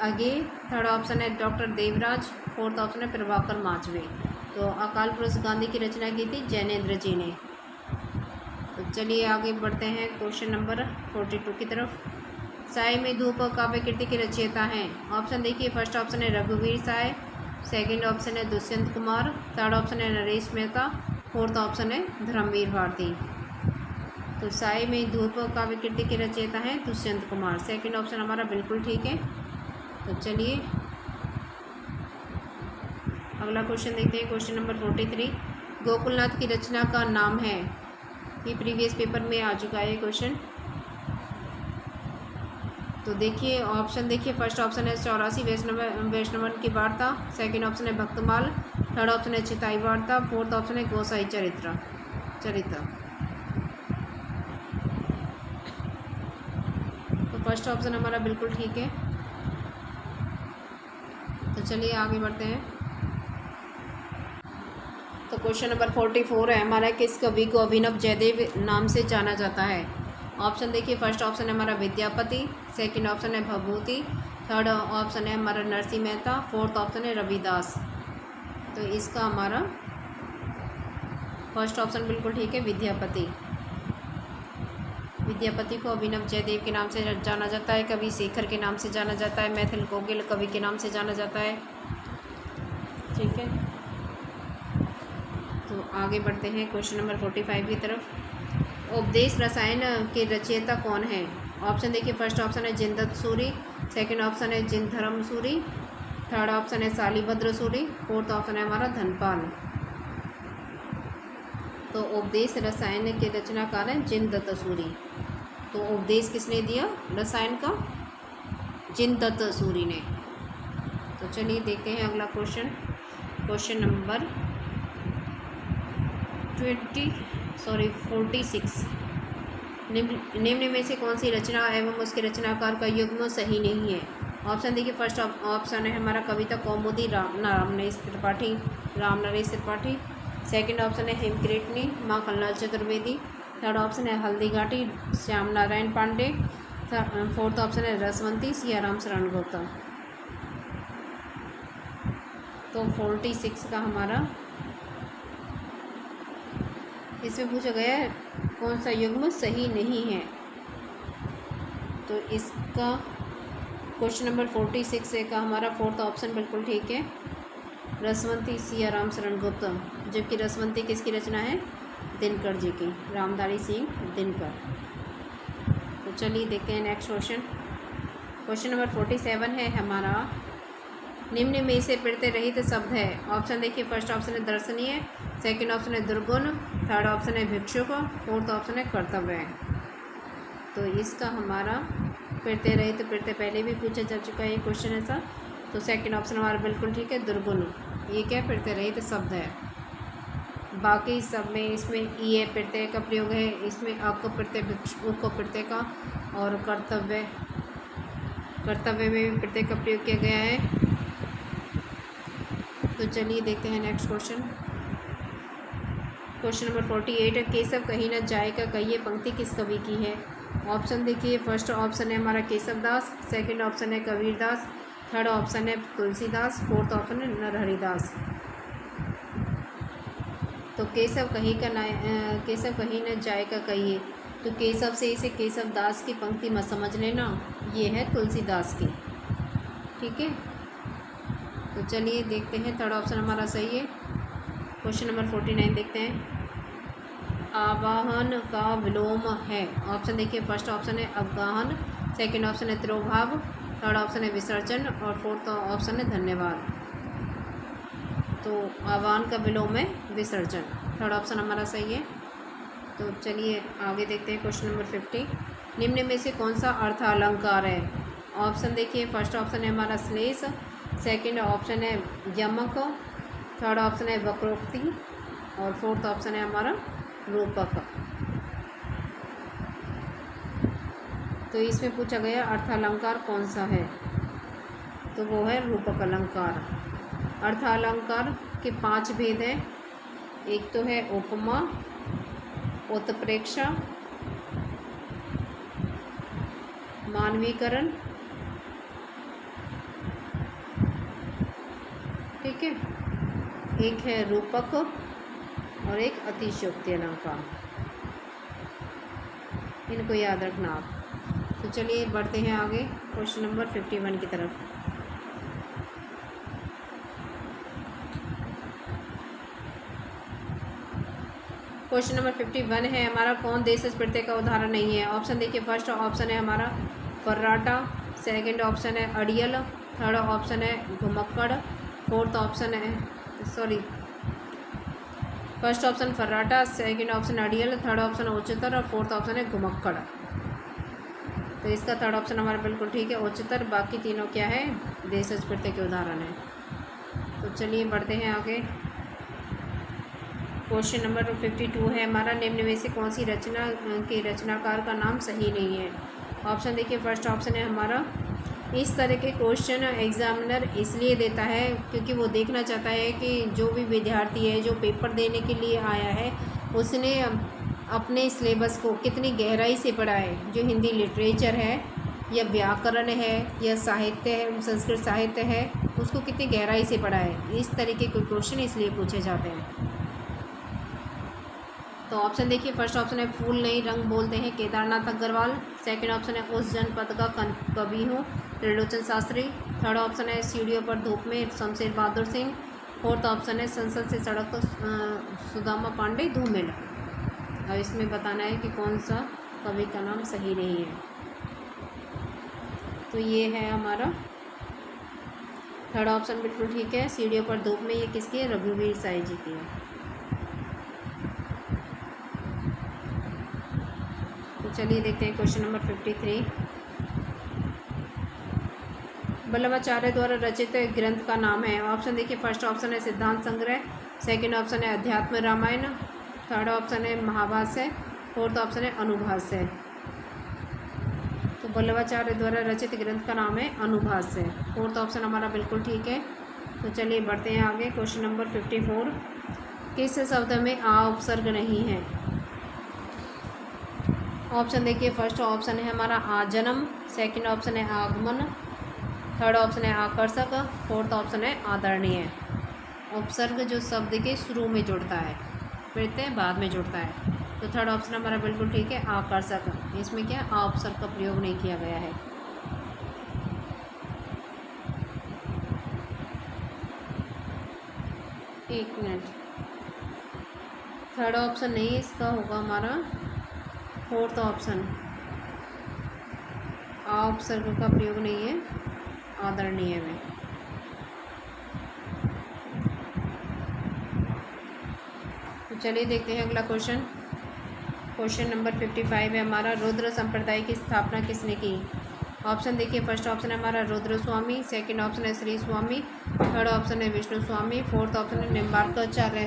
आगे, थर्ड ऑप्शन है डॉक्टर देवराज, फोर्थ ऑप्शन है प्रभाकर माचवे। तो अकाल पुरुष गांधी की रचना की थी जैनेंद्र जी ने। तो चलिए आगे बढ़ते हैं क्वेश्चन नंबर 42 की तरफ। साय में धूप काव्य कृति के रचयिता हैं। ऑप्शन देखिए, फर्स्ट ऑप्शन है रघुवीर साय, सेकंड ऑप्शन है दुष्यंत कुमार, थर्ड ऑप्शन है नरेश मेहता, फोर्थ ऑप्शन है धर्मवीर भारती। तो साय में धूप काव्य कृति के रचयिता हैं दुष्यंत कुमार। सेकंड ऑप्शन हमारा बिल्कुल ठीक है। तो चलिए अगला क्वेश्चन देखते हैं। क्वेश्चन नंबर 43, गोकुलनाथ की रचना का नाम है। ये प्रीवियस पेपर में आ चुका है क्वेश्चन। तो देखिए ऑप्शन देखिए, फर्स्ट ऑप्शन है 84 वैष्णवन की वार्ता, सेकंड ऑप्शन है भक्तमाल, थर्ड ऑप्शन है चिताई वार्ता, फोर्थ ऑप्शन है गोसाई चरित्र। तो फर्स्ट ऑप्शन हमारा बिल्कुल ठीक है। तो चलिए आगे बढ़ते हैं। तो क्वेश्चन नंबर 44 है हमारा, किस कवि को अभिनव जयदेव नाम से जाना जाता है। ऑप्शन देखिए, फर्स्ट ऑप्शन है हमारा विद्यापति, सेकंड ऑप्शन है भभूति, थर्ड ऑप्शन है हमारा नरसिंह मेहता, फोर्थ ऑप्शन है रविदास। तो इसका हमारा फर्स्ट ऑप्शन बिल्कुल ठीक है, विद्यापति। विद्यापति को अभिनव जयदेव के नाम से जाना जाता है, कवि शेखर के नाम से जाना जाता है, मैथिल कोकिल कवि के नाम से जाना जाता है। ठीक है, तो आगे बढ़ते हैं क्वेश्चन नंबर 45 की तरफ। उपदेश रसायन के रचयिता कौन है। ऑप्शन देखिए, फर्स्ट ऑप्शन है जिनदत्त सूरी, सेकंड ऑप्शन है जिनधर्म सूरी, थर्ड ऑप्शन है शालिभद्र सूरी, फोर्थ ऑप्शन है हमारा धनपाल। तो उपदेश रसायन के रचनाकार हैं जिनदत्त सूरी। तो उपदेश किसने दिया रसायन का, जिनदत्त सूरी ने। तो चलिए देखते हैं अगला क्वेश्चन। Question number 46। निम्न में से कौन सी रचना एवं उसके रचनाकार का युग्म सही नहीं है। ऑप्शन देखिए, फर्स्ट ऑप्शन है हमारा कविता कौमुदी राम नरेश त्रिपाठी, सेकंड ऑप्शन है हेमकृतनी माँ कल्लाल चतुर्वेदी, थर्ड ऑप्शन है हल्दी घाटी श्याम नारायण पांडे, फोर्थ ऑप्शन है रसवंती सियाराम शरण गुप्ता। तो 46 का हमारा इसमें पूछा गया है कौन सा युग्म सही नहीं है। तो इसका क्वेश्चन नंबर 46 का हमारा फोर्थ ऑप्शन बिल्कुल ठीक है, रसवंती सियाराम शरण गुप्ता। जबकि रसवंती किसकी रचना है, दिनकर जी की, रामधारी सिंह दिनकर। तो चलिए देखते हैं नेक्स्ट क्वेश्चन। क्वेश्चन नंबर 47 है हमारा, निम्न में से प्रत्यय रहित शब्द है। ऑप्शन देखिए, फर्स्ट ऑप्शन है दर्शनीय, सेकंड ऑप्शन है दुर्गुण, थर्ड ऑप्शन है भिक्षुक, फोर्थ ऑप्शन है कर्तव्य। तो इसका हमारा प्रत्यय रहित प्रत्यय पहले भी पूछा जा चुका है ये क्वेश्चन ऐसा। तो सेकंड ऑप्शन हमारा बिल्कुल ठीक है, दुर्गुण। ये क्या प्रत्यय रहित शब्द है। बाकी सब में इसमें ये प्रत्यय का प्रयोग है, इसमें अक प्रत्यय भिक्षुक प्रत्यय का, और कर्तव्य में भी प्रत्यय का प्रयोग किया गया है। तो चलिए देखते हैं नेक्स्ट क्वेश्चन। क्वेश्चन नंबर 48 है, केशव कहीं न जाएगा कहिए पंक्ति किस कवि की है। ऑप्शन देखिए, फर्स्ट ऑप्शन है हमारा केशव दास, सेकंड ऑप्शन है कबीरदास, थर्ड ऑप्शन है तुलसीदास, फोर्थ ऑप्शन है नरहरिदास। तो केशव कहीं न जाएगा कहिए, तो केशव से इसे केशव दास की पंक्ति मत समझ लेना, ये है तुलसीदास की। ठीक है, तो चलिए देखते हैं थर्ड ऑप्शन हमारा सही है। क्वेश्चन नंबर 49 देखते हैं, आवाहन का विलोम है। ऑप्शन देखिए, फर्स्ट ऑप्शन है अवगाहन, सेकंड ऑप्शन है तिरोभाव, थर्ड ऑप्शन है विसर्जन, और फोर्थ ऑप्शन है धन्यवाद। तो आह्वान का विलोम है विसर्जन, थर्ड ऑप्शन हमारा सही है। तो चलिए आगे देखते हैं क्वेश्चन नंबर 50। निम्न में से कौन सा अर्थ अलंकार है। ऑप्शन देखिए, फर्स्ट ऑप्शन है हमारा श्लेष, सेकंड ऑप्शन है यमक, थर्ड ऑप्शन है वक्रोक्ति, और फोर्थ ऑप्शन है हमारा रूपक। तो इसमें पूछा गया अर्थ अलंकार कौन सा है, तो वो है रूपक अलंकार। अर्थ अलंकार के 5 भेद हैं। एक तो है उपमा, उत्प्रेक्षा, मानवीकरण, ठीक है, एक है रूपक और एक अतिशयोक्ति अलंकार। इनको याद रखना आप। तो चलिए बढ़ते हैं आगे क्वेश्चन नंबर 51 की तरफ। क्वेश्चन नंबर 51 है हमारा, कौन देशज प्रत्यय का उदाहरण नहीं है। ऑप्शन देखिए, फर्स्ट ऑप्शन है हमारा फर्राटा, सेकंड ऑप्शन है अड़ियल, थर्ड ऑप्शन है घुमक्कड़, फोर्थ ऑप्शन है फर्स्ट ऑप्शन फर्राटा, सेकंड ऑप्शन अड़ियल, थर्ड ऑप्शन उच्चतर और फोर्थ ऑप्शन है घुमक्कड़। तो इसका थर्ड ऑप्शन हमारा बिल्कुल ठीक है, उच्चतर। बाकी तीनों क्या है, देशज प्रत्यय के उदाहरण है। तो चलिए बढ़ते हैं आगे। क्वेश्चन नंबर 52 है हमारा, निम्न में से कौन सी रचना के रचनाकार का नाम सही नहीं है। ऑप्शन देखिए, फर्स्ट ऑप्शन है हमारा, इस तरह के क्वेश्चन एग्जामिनर इसलिए देता है क्योंकि वो देखना चाहता है कि जो भी विद्यार्थी है जो पेपर देने के लिए आया है उसने अपने सिलेबस को कितनी गहराई से पढ़ा है। जो हिंदी लिटरेचर है या व्याकरण है या साहित्य है, संस्कृत साहित्य है, उसको कितनी गहराई से पढ़ा है। इस तरीके के क्वेश्चन इसलिए पूछे जाते हैं। तो ऑप्शन देखिए, फर्स्ट ऑप्शन है फूल नहीं रंग बोलते हैं, केदारनाथ अग्रवाल। सेकंड ऑप्शन है उस जनपद का कवि हूँ, त्रिलोचन शास्त्री। थर्ड ऑप्शन है सीढ़ियों पर धूप में, शमशेर बहादुर सिंह। फोर्थ ऑप्शन है संसद से सड़क तो सुदामा पांडे धूमिल। और इसमें बताना है कि कौन सा कवि का नाम सही नहीं है। तो ये है हमारा थर्ड ऑप्शन बिल्कुल ठीक है, सीढ़ियों पर धूप में। ये किसकी है, रघुवीर साई जी की है। तो चलिए देखते हैं क्वेश्चन नंबर 53। वल्लभाचार्य द्वारा रचित ग्रंथ का नाम है। ऑप्शन देखिए, फर्स्ट ऑप्शन है सिद्धांत संग्रह, सेकंड ऑप्शन है अध्यात्म रामायण, थर्ड ऑप्शन है महाभाष्य, फोर्थ ऑप्शन है अनुभाष्य। तो वल्लभाचार्य द्वारा रचित ग्रंथ का नाम है अनुभाष्य। फोर्थ ऑप्शन हमारा बिल्कुल ठीक है। तो चलिए बढ़ते हैं आगे। क्वेश्चन नंबर 54, किस शब्द में आ उपसर्ग नहीं है। ऑप्शन देखिए, फर्स्ट ऑप्शन है हमारा आजन्म, सेकंड ऑप्शन है आगमन, थर्ड ऑप्शन है आकर्षक, फोर्थ ऑप्शन है आदरणीय। उपसर्ग जो शब्द के शुरू में जुड़ता है, प्रत्यय बाद में जुड़ता है। तो थर्ड ऑप्शन हमारा बिल्कुल ठीक है, आकर्षक। इसमें क्या आ उपसर्ग का प्रयोग नहीं किया गया है। एक मिनट, थर्ड ऑप्शन नहीं, इसका होगा हमारा फोर्थ ऑप्शन, आ उपसर्ग का प्रयोग नहीं है आदरणीय में। तो चलिए देखते हैं अगला क्वेश्चन। क्वेश्चन नंबर 55 है हमारा, रुद्र संप्रदाय की स्थापना किसने की। ऑप्शन देखिए, फर्स्ट ऑप्शन है हमारा रुद्र स्वामी, सेकंड ऑप्शन है श्री स्वामी, थर्ड ऑप्शन है विष्णु स्वामी, फोर्थ ऑप्शन है निम्बार्काचार्य।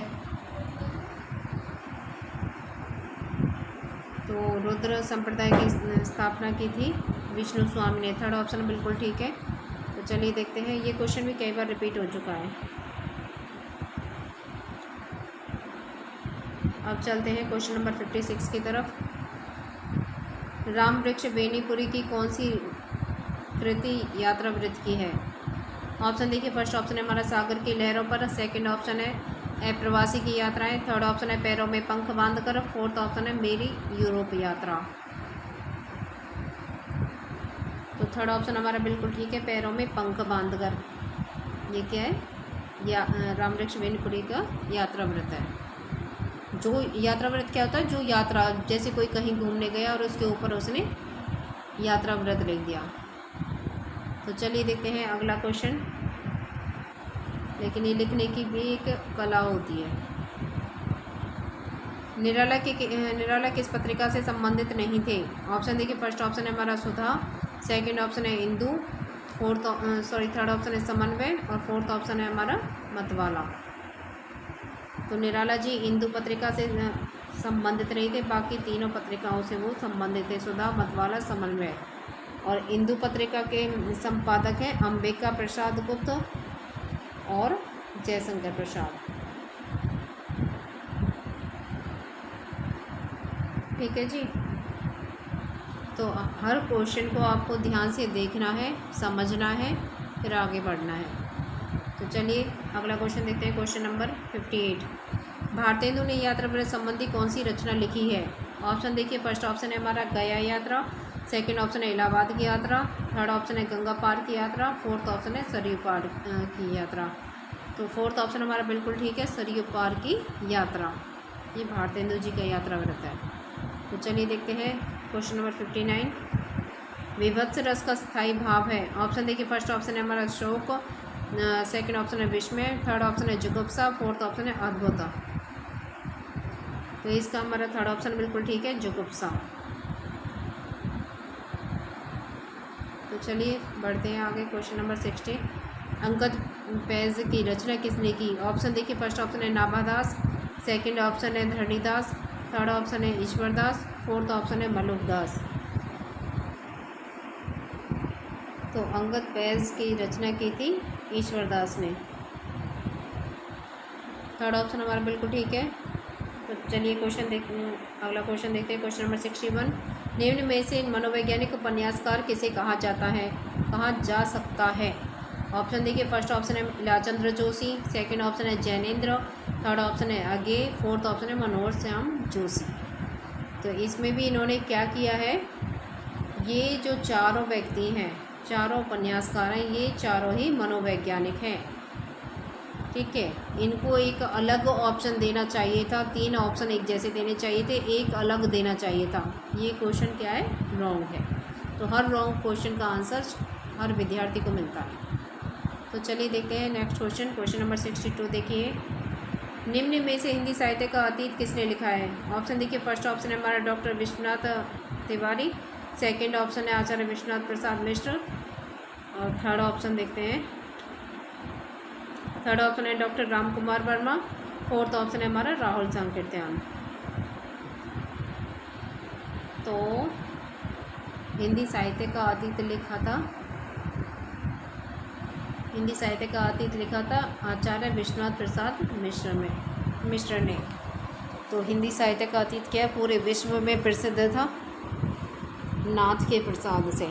तो रुद्र संप्रदाय की स्थापना की थी विष्णु स्वामी ने। थर्ड ऑप्शन बिल्कुल ठीक है। तो चलिए देखते हैं, ये क्वेश्चन भी कई बार रिपीट हो चुका है। अब चलते हैं क्वेश्चन नंबर 56 की तरफ। राम वृक्ष बेनीपुरी की कौन सी कृति यात्रा वृत्त की है। ऑप्शन देखिए, फर्स्ट ऑप्शन है हमारा सागर की लहरों पर, सेकंड ऑप्शन है प्रवासी की यात्राएं, थर्ड ऑप्शन है पैरों में पंख बांधकर, फोर्थ ऑप्शन है मेरी यूरोप यात्रा। तो थर्ड ऑप्शन हमारा बिल्कुल ठीक है, पैरों में पंख बांधकर। ये क्या है, या राम वृक्ष बेनीपुरी का यात्रा व्रत है। जो यात्रा व्रत क्या होता है, जो यात्रा, जैसे कोई कहीं घूमने गया और उसके ऊपर उसने यात्रा व्रत लिख दिया। तो चलिए देखते हैं अगला क्वेश्चन। लेकिन ये लिखने की भी एक कला होती है। निराला किस पत्रिका से संबंधित नहीं थे। ऑप्शन देखिए, फर्स्ट ऑप्शन है हमारा सुधा, सेकंड ऑप्शन है इंदु, थर्ड ऑप्शन है समन्वय और फोर्थ ऑप्शन है हमारा मतवाला। तो निराला जी इंदु पत्रिका से संबंधित नहीं थे, बाकी तीनों पत्रिकाओं से वो संबंधित थे, सुधा, मतवाला, समन्वय। और इंदु पत्रिका के संपादक हैं अंबिका प्रसाद गुप्त और जयशंकर प्रसाद। ठीक है जी। तो हर क्वेश्चन को आपको ध्यान से देखना है, समझना है, फिर आगे बढ़ना है। तो चलिए अगला क्वेश्चन देखते हैं। क्वेश्चन नंबर 58, भारतेंदु ने यात्रा व्रत संबंधी कौन सी रचना लिखी है। ऑप्शन देखिए, फर्स्ट ऑप्शन है हमारा गया यात्रा, सेकंड ऑप्शन है इलाहाबाद की यात्रा, थर्ड ऑप्शन है गंगा पार की यात्रा, फोर्थ ऑप्शन है सरयू पार की यात्रा। तो फोर्थ ऑप्शन हमारा बिल्कुल ठीक है, सरयू पार की यात्रा। ये भारतेंदु जी का यात्रा व्रत है। तो चलिए देखते हैं क्वेश्चन नंबर 59। विभत्स रस का स्थायी भाव है। ऑप्शन देखिए, फर्स्ट ऑप्शन है हमारा शोक, सेकंड ऑप्शन है विस्मय, थर्ड ऑप्शन है जुगुप्सा, फोर्थ ऑप्शन है अद्भुत। तो इसका हमारा थर्ड ऑप्शन बिल्कुल ठीक है, जुगुप्सा। तो चलिए बढ़ते हैं आगे, क्वेश्चन नंबर 60। अंगद पैज की रचना किसने की? ऑप्शन देखिए, फर्स्ट ऑप्शन है नाभादास, सेकंड ऑप्शन है धरणीदास, थर्ड ऑप्शन है ईश्वरदास, फोर्थ ऑप्शन है मलुकदास। तो अंगद पैज की रचना की थी ईश्वरदास ने। थर्ड ऑप्शन हमारा बिल्कुल ठीक है। तो चलिए अगला क्वेश्चन देखते हैं, क्वेश्चन नंबर 61। निम्न में से मनोवैज्ञानिक उपन्यासकार किसे कहा जा सकता है? ऑप्शन देखिए, फर्स्ट ऑप्शन है इलाचंद्र जोशी, सेकंड ऑप्शन है जैनेन्द्र, थर्ड ऑप्शन है अज्ञे, फोर्थ ऑप्शन है मनोहर श्याम जोशी। तो इसमें भी इन्होंने क्या किया है, ये जो चारों व्यक्ति हैं, चारों उपन्यासकार हैं, ये चारों ही मनोवैज्ञानिक हैं। ठीक है, इनको एक अलग ऑप्शन देना चाहिए था, 3 ऑप्शन एक जैसे देने चाहिए थे, एक अलग देना चाहिए था। ये क्वेश्चन क्या है, रॉन्ग है। तो हर रॉन्ग क्वेश्चन का आंसर हर विद्यार्थी को मिलता है। तो चलिए देखते हैं नेक्स्ट क्वेश्चन, क्वेश्चन नंबर 62 देखिए। निम्न में से हिंदी साहित्य का अतीत किसने लिखा है? ऑप्शन देखिए, फर्स्ट ऑप्शन है हमारा doctor Vishwanath Tiwari, second option है आचार्य विश्वनाथ प्रसाद मिश्र, और थर्ड ऑप्शन देखते हैं, थर्ड ऑप्शन है doctor Ram Kumar Verma, fourth option है हमारा राहुल सांकृत्यान। तो हिंदी साहित्य का अतीत लिखा था आचार्य विश्वनाथ प्रसाद मिश्र ने। तो हिंदी साहित्य का अतीत क्या है, पूरे विश्व में प्रसिद्ध था नाथ के प्रसाद से।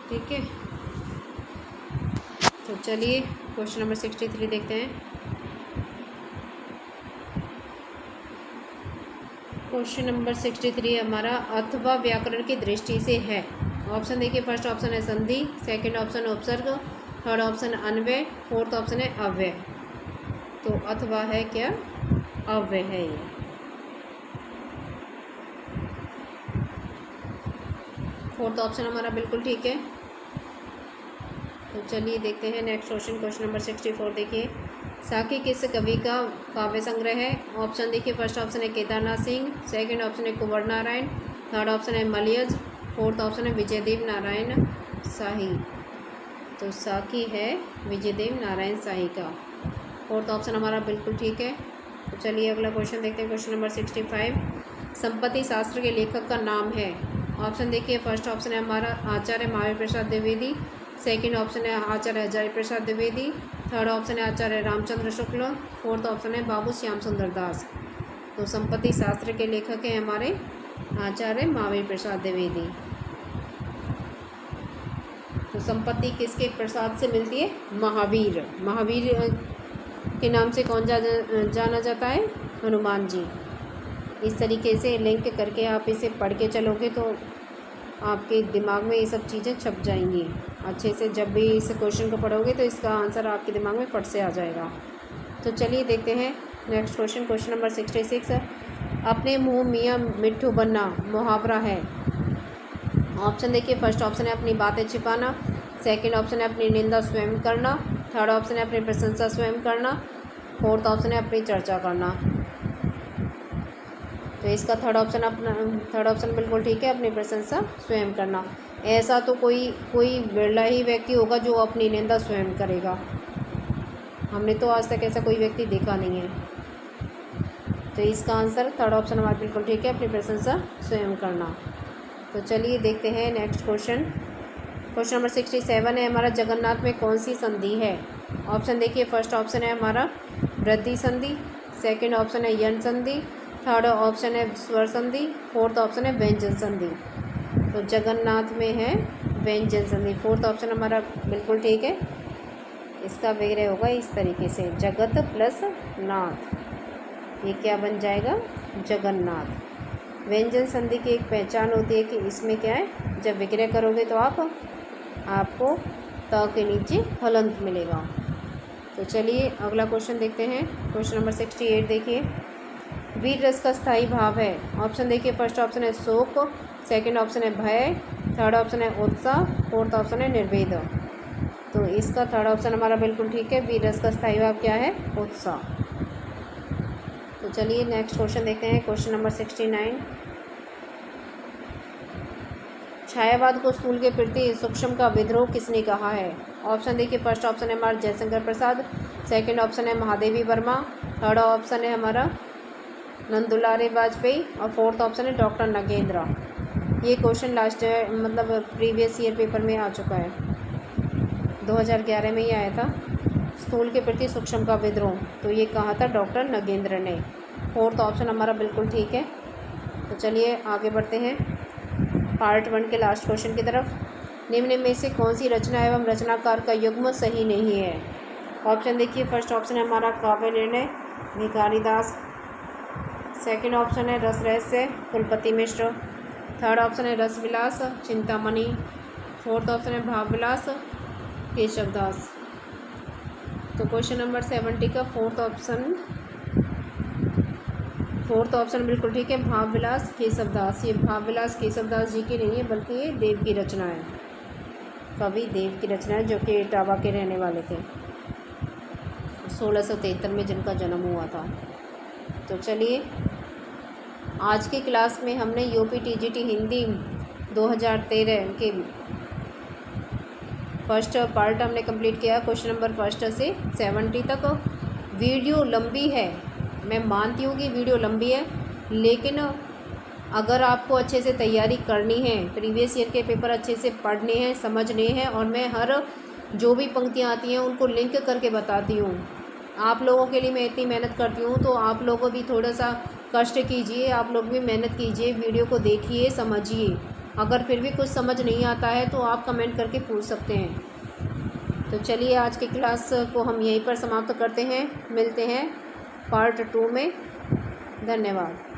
ठीक है, तो चलिए क्वेश्चन नंबर 63 देखते हैं। क्वेश्चन नंबर 63 हमारा अथवा व्याकरण की दृष्टि से है। ऑप्शन देखिए, फर्स्ट ऑप्शन है संधि, सेकंड ऑप्शन है उपसर्ग, थर्ड ऑप्शन है अन्वय, फोर्थ ऑप्शन है अव्यय। तो अथवा है क्या, अव्यय है ये। फोर्थ ऑप्शन हमारा बिल्कुल ठीक है। तो चलिए देखते हैं नेक्स्ट क्वेश्चन, क्वेश्चन नंबर 64 देखिए। साकी किस कवि का काव्य संग्रह है? ऑप्शन देखिए, फर्स्ट ऑप्शन है केदारनाथ सिंह, सेकंड ऑप्शन है कुंवर नारायण, थर्ड ऑप्शन है मलयज, फोर्थ ऑप्शन है विजयदेव नारायण शाही। तो साकी है विजयदेव नारायण शाही का। फोर्थ ऑप्शन हमारा बिल्कुल ठीक है। तो चलिए अगला क्वेश्चन देखते हैं, क्वेश्चन नंबर 65। संपत्ति शास्त्र के लेखक का नाम है? ऑप्शन देखिए, फर्स्ट ऑप्शन है हमारा आचार्य महावीर प्रसाद द्विवेदी, सेकंड ऑप्शन है आचार्य हजारी प्रसाद द्विवेदी, थर्ड ऑप्शन है आचार्य रामचंद्र शुक्ल, फोर्थ ऑप्शन है बाबू श्याम सुंदर दास। तो संपत्ति शास्त्र के लेखक हैं हमारे आचार्य महावीर प्रसाद द्विवेदी। तो संपत्ति किसके प्रसाद से मिलती है? महावीर के नाम से कौन जाना जाता है? हनुमान जी। इस तरीके से लिंक करके आप इसे पढ़ के चलोगे तो आपके दिमाग में ये सब चीज़ें छप जाएंगी अच्छे से। जब भी इस क्वेश्चन को पढ़ोगे तो इसका आंसर आपके दिमाग में फट से आ जाएगा। तो चलिए देखते हैं नेक्स्ट क्वेश्चन, क्वेश्चन नंबर 66। अपने मुँह मियाँ मिट्ठू बनना मुहावरा है। ऑप्शन देखिए, फर्स्ट ऑप्शन है अपनी बातें छिपाना, सेकंड ऑप्शन है अपनी निंदा स्वयं करना, थर्ड ऑप्शन है अपनी प्रशंसा स्वयं करना, फोर्थ ऑप्शन है अपनी चर्चा करना। तो इसका थर्ड ऑप्शन बिल्कुल ठीक है, अपनी प्रशंसा स्वयं करना। ऐसा तो कोई बिरला ही व्यक्ति होगा जो अपनी निंदा स्वयं करेगा। हमने तो आज तक ऐसा कोई व्यक्ति देखा नहीं है। तो इसका आंसर थर्ड ऑप्शन हमारा बिल्कुल ठीक है, अपनी प्रशंसा स्वयं करना। तो चलिए देखते हैं नेक्स्ट क्वेश्चन, क्वेश्चन नंबर 67 है हमारा, जगन्नाथ में कौन सी संधि है? ऑप्शन देखिए, फर्स्ट ऑप्शन है हमारा वृद्धि संधि, सेकंड ऑप्शन है यन संधि, थर्ड ऑप्शन है स्वर संधि, फोर्थ ऑप्शन है व्यंजन संधि। तो जगन्नाथ में है व्यंजन संधि। फोर्थ ऑप्शन हमारा बिल्कुल ठीक है। इसका विग्रह होगा इस तरीके से, जगत प्लस नाथ, ये क्या बन जाएगा? जगन्नाथ। व्यंजन संधि की एक पहचान होती है कि इसमें क्या है, जब विग्रह करोगे तो आपको त के नीचे हलंत मिलेगा। तो चलिए अगला क्वेश्चन देखते हैं, क्वेश्चन नंबर 68 देखिए। वीर रस का स्थायी भाव है? ऑप्शन देखिए, फर्स्ट ऑप्शन है शोक, सेकंड ऑप्शन है भय, थर्ड ऑप्शन है उत्साह, फोर्थ ऑप्शन है निर्वेद। तो इसका थर्ड ऑप्शन हमारा बिल्कुल ठीक है। वीर रस का स्थायी भाव क्या है? उत्साह। तो चलिए नेक्स्ट क्वेश्चन देखते हैं। Question number 69। छायावाद को स्थूल के प्रति सूक्ष्म का विद्रोह किसने कहा है? ऑप्शन देखिए, फर्स्ट ऑप्शन है हमारा जयशंकर प्रसाद, सेकंड ऑप्शन है महादेवी वर्मा, थर्ड ऑप्शन है हमारा नंदुलारे वाजपेयी और फोर्थ ऑप्शन है डॉक्टर नगेंद्र। ये क्वेश्चन लास्ट मतलब प्रीवियस ईयर पेपर में आ चुका है, 2011 में ही आया था। स्थूल के प्रति सूक्ष्म का विद्रोह, तो ये कहा था डॉक्टर नगेंद्र ने। फोर्थ ऑप्शन हमारा बिल्कुल ठीक है। तो चलिए आगे बढ़ते हैं पार्ट 1 के लास्ट क्वेश्चन की तरफ। निम्न में से कौन सी रचना एवं रचनाकार का युग्म सही नहीं है? ऑप्शन देखिए, फर्स्ट ऑप्शन है हमारा काव्य निर्णय, भिखारी दास, सेकंड ऑप्शन है रस रहस्य, कुलपति मिश्र, थर्ड ऑप्शन है रस विलास, चिंतामणि, फोर्थ ऑप्शन है भाव विलास, केशव दास। तो क्वेश्चन नंबर 70 का फोर्थ ऑप्शन बिल्कुल ठीक है, भाव विलास केशव दास। ये भाव विलास केशव दास जी की नहीं है, बल्कि ये देव की रचना है, कवि देव की रचना है, जो कि इटावा के रहने वाले थे, 1673 में जिनका जन्म हुआ था। तो चलिए आज की क्लास में हमने यूपीटीजीटी हिंदी 2013 के फर्स्ट पार्ट हमने कंप्लीट किया। क्वेश्चन नंबर फर्स्ट से 70 तक। वीडियो लंबी है, मैं मानती हूँ कि वीडियो लंबी है, लेकिन अगर आपको अच्छे से तैयारी करनी है, प्रीवियस ईयर के पेपर अच्छे से पढ़ने हैं, समझने हैं, और मैं हर जो भी पंक्तियाँ आती हैं उनको लिंक करके बताती हूँ। आप लोगों के लिए मैं इतनी मेहनत करती हूँ, तो आप लोगों भी थोड़ा सा कष्ट कीजिए, आप लोग भी मेहनत कीजिए, वीडियो को देखिए, समझिए। अगर फिर भी कुछ समझ नहीं आता है तो आप कमेंट करके पूछ सकते हैं। तो चलिए आज की क्लास को हम यहीं पर समाप्त करते हैं, मिलते हैं पार्ट 2 में। धन्यवाद।